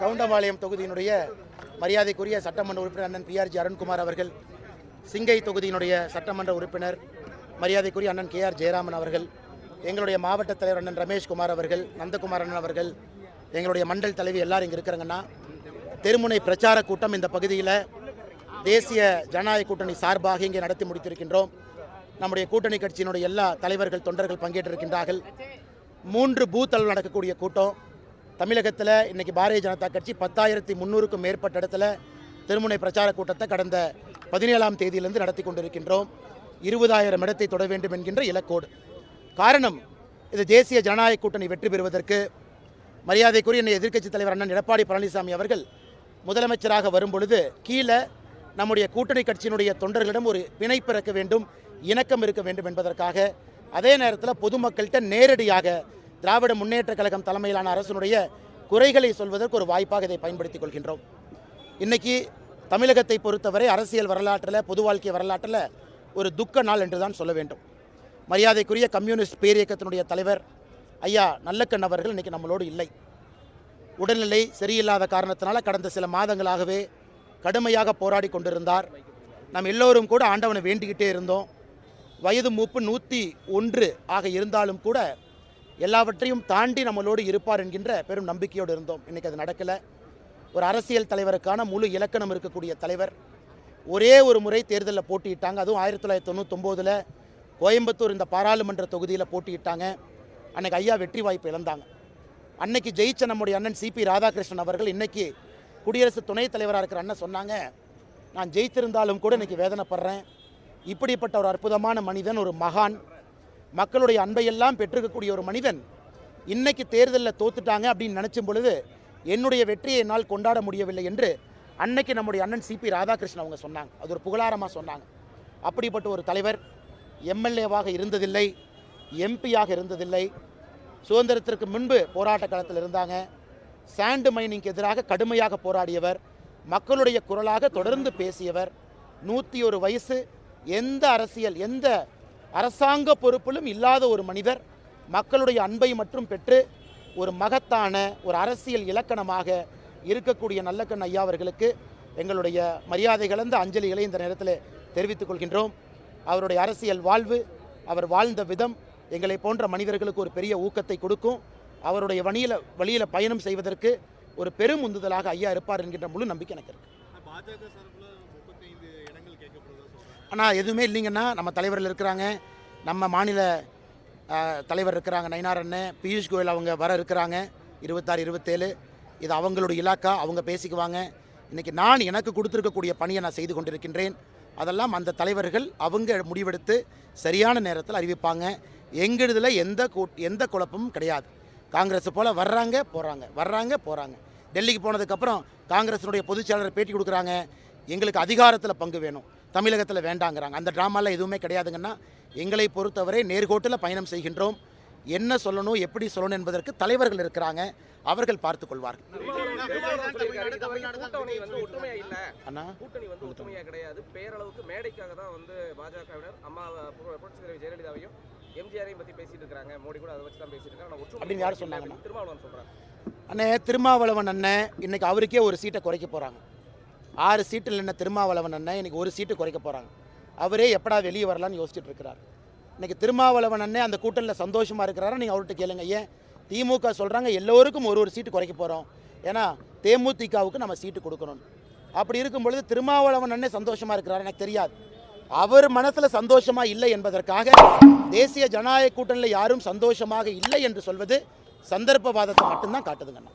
கவுண்டம்பாளையம் தொகுதியினுடைய மரியாதைக்குரிய சட்டமன்ற உறுப்பினர் அண்ணன் PRG அருண்குமார் அவர்கள், சிங்கை தொகுதியினுடைய சட்டமன்ற உறுப்பினர் மரியாதைக்குரிய அண்ணன் KR ஜெயராமன் அவர்கள், எங்களுடைய மாவட்ட தலைவர் அண்ணன் ரமேஷ்குமார் அவர்கள், நந்தகுமார் அண்ணன் அவர்கள், எங்களுடைய மண்டல் தலைவி எல்லாரும் இங்கே இருக்கிறாங்கன்னா, தெருமுனை பிரச்சார கூட்டம் இந்த பகுதியில் தேசிய ஜனநாயக கூட்டணி சார்பாக இங்கே நடத்தி முடித்திருக்கின்றோம். நம்முடைய கூட்டணி கட்சியினுடைய எல்லா தலைவர்கள் தொண்டர்கள் பங்கேற்றிருக்கின்றார்கள். 3 பூத் அளவில் நடக்கக்கூடிய கூட்டம். தமிழகத்தில் இன்றைக்கி பாரதிய ஜனதா கட்சி 10,300க்கும் மேற்பட்ட இடத்துல தெருமுனை பிரச்சார கூட்டத்தை கடந்த 17ஆம் தேதியிலிருந்து நடத்தி கொண்டிருக்கின்றோம். 20,000 இடத்தை தொட வேண்டும் என்கின்ற இலக்கோடு. காரணம், இது தேசிய ஜனநாயக கூட்டணி வெற்றி பெறுவதற்கு மரியாதைக்குரிய எதிர்க்கட்சித் தலைவர் அண்ணன் எடப்பாடி பழனிசாமி அவர்கள் முதலமைச்சராக வரும்பொழுது கீழே நம்முடைய கூட்டணி கட்சியினுடைய தொண்டர்களிடம் ஒரு பிணைப்பு இருக்க வேண்டும், இணக்கம் இருக்க வேண்டும் என்பதற்காக, அதே நேரத்தில் பொதுமக்கள்கிட்ட நேரடியாக திராவிட முன்னேற்ற கழகம் தலைமையிலான அரசினுடைய குறைகளை சொல்வதற்கு ஒரு வாய்ப்பாக இதை பயன்படுத்திக் கொள்கின்றோம். இன்றைக்கி தமிழகத்தை பொறுத்தவரை அரசியல் வரலாற்றில், பொது வாழ்க்கை வரலாற்றில் ஒரு துக்க நாள் என்று தான் சொல்ல வேண்டும். மரியாதைக்குரிய கம்யூனிஸ்ட் பேரியக்கத்தினுடைய தலைவர் ஐயா நல்லக்கண் அவர்கள் இன்றைக்கி நம்மளோடு இல்லை. உடல்நிலை சரியில்லாத காரணத்தினால கடந்த சில மாதங்களாகவே கடுமையாக போராடி கொண்டிருந்தார். நாம் எல்லோரும் கூட ஆண்டவனை வேண்டிக்கிட்டே இருந்தோம். வயது மூப்பு 101 ஆக இருந்தாலும் கூட எல்லாவற்றையும் தாண்டி நம்மளோடு இருப்பார் என்கின்ற பெரும் நம்பிக்கையோடு இருந்தோம். இன்றைக்கி அது நடக்கலை. ஒரு அரசியல் தலைவருக்கான முழு இலக்கணம் இருக்கக்கூடிய தலைவர் ஒரே ஒரு முறை தேர்தலில் போட்டியிட்டாங்க. அதுவும் 1999 கோயம்புத்தூர் இந்த பாராளுமன்ற தொகுதியில் போட்டியிட்டாங்க. அன்றைக்கி ஐயா வெற்றி வாய்ப்பு இழந்தாங்க. அன்னைக்கு ஜெயிச்ச நம்முடைய அண்ணன் CP ராதாகிருஷ்ணன் அவர்கள் இன்றைக்கி குடியரசு துணைத் தலைவராக இருக்கிற அண்ணன் சொன்னாங்க, நான் ஜெயித்திருந்தாலும் கூட இன்றைக்கி வேதனைப்படுறேன். இப்படிப்பட்ட ஒரு அற்புதமான மனிதன், ஒரு மகான், மக்களுடைய அன்பையெல்லாம் பெற்றிருக்கக்கூடிய ஒரு மனிதன் இன்றைக்கி தேர்தலில் தோத்துட்டாங்க அப்படின்னு நினச்சும் பொழுது என்னுடைய வெற்றியை என்னால் கொண்டாட முடியவில்லை என்று அன்னைக்கு நம்முடைய அண்ணன் CP ராதாகிருஷ்ணன் அவங்க சொன்னாங்க. அது ஒரு புகழாரமாக சொன்னாங்க. அப்படிப்பட்ட ஒரு தலைவர் MLAவாக இருந்ததில்லை, MP-யாக இருந்ததில்லை. சுதந்திரத்திற்கு முன்பு போராட்ட காலத்தில் இருந்தாங்க. சாண்டு மைனிங்க்கு எதிராக கடுமையாக போராடியவர், மக்களுடைய குரலாக தொடர்ந்து பேசியவர். 101 வயசு, எந்த அரசியல், எந்த அரசாங்க பொறுப்பிலும் இல்லாத ஒரு மனிதர் மக்களுடைய அன்பை மற்றும் பெற்று ஒரு மகத்தான ஒரு அரசியல் இலக்கணமாக இருக்கக்கூடிய நல்லக்கண் ஐயா அவர்களுக்கு எங்களுடைய மரியாதை கலந்த அஞ்சலிகளை இந்த நேரத்தில் தெரிவித்துக் கொள்கின்றோம். அவருடைய அரசியல் வாழ்வு, அவர் வாழ்ந்த விதம் எங்களை போன்ற மனிதர்களுக்கு ஒரு பெரிய ஊக்கத்தை கொடுக்கும். அவருடைய வழியில் பயணம் செய்வதற்கு ஒரு பெரும் உந்துதலாக ஐயா இருப்பார் என்கின்ற முழு நம்பிக்கை எனக்கு இருக்கு. ஆனால் எதுவுமே இல்லைங்கன்னா, நம்ம தலைவர்கள் இருக்கிறாங்க, நம்ம மாநில தலைவர் இருக்கிறாங்க நயினார் அண்ணன், பியூஷ் கோயல் அவங்க வர இருக்கிறாங்க 26, 27. இது அவங்களுடைய இலாக்கா, அவங்க பேசிக்குவாங்க. இன்றைக்கி நான் எனக்கு கொடுத்துருக்கக்கூடிய பணியை நான் செய்து கொண்டிருக்கின்றேன். அதெல்லாம் அந்த தலைவர்கள் அவங்க முடிவெடுத்து சரியான நேரத்தில் அறிவிப்பாங்க. எங்களுதில் எந்த குழப்பமும் கிடையாது. காங்கிரஸ் போல் வர்றாங்க போகிறாங்க. டெல்லிக்கு போனதுக்கப்புறம் காங்கிரஸினுடைய பொதுச்செயலாளர் பேட்டி கொடுக்குறாங்க, எங்களுக்கு அதிகாரத்தில் பங்கு வேணும், தமிழகத்தில் வேண்டாங்கிறாங்க. அந்த ட்ராமாவில் எதுவுமே கிடையாதுங்கன்னா, எங்களை பொறுத்தவரை நேர்கோட்டில் பயணம் செய்கின்றோம். என்ன சொல்லணும், எப்படி சொல்லணும் என்பதற்கு தலைவர்கள் இருக்கிறாங்க, அவர்கள் பார்த்துக் கொள்வார்கள். அப்படின்னு யார் சொன்னாங்கன்னா, அண்ணே திருமாவளவன் அண்ணன் இன்னைக்கு அவருக்கே ஒரு சீட்டை குறைக்க போகிறாங்க. 6 சீட்டில் நின்ன திருமாவளவன் அண்ணன் இன்னைக்கு ஒரு சீட்டு குறைக்க போகிறாங்க. அவரே எப்படா வெளியே வரலான்னு யோசிச்சுட்டு இருக்கிறார். இன்றைக்கி திருமாவளவன் அண்ணன் அந்த கூட்டணியில் சந்தோஷமாக இருக்கிறாரா? நீங்கள் அவர்கிட்ட கேளுங்க. ஏன் திமுக சொல்கிறாங்க எல்லோருக்கும் ஒரு சீட்டு குறைக்க போகிறோம், ஏன்னா தேமுதிகவுக்கு நம்ம சீட்டு கொடுக்கணும். அப்படி இருக்கும் பொழுது திருமாவளவன் அண்ணன் சந்தோஷமாக இருக்கிறார் எனக்கு தெரியாது. அவர் மனசில் சந்தோஷமாக இல்லை என்பதற்காக தேசிய ஜனநாயக கூட்டணியில் யாரும் சந்தோஷமாக இல்லை என்று சொல்வது சந்தர்ப்பவாதத்தை மட்டும்தான் காட்டுதுங்கண்ணா.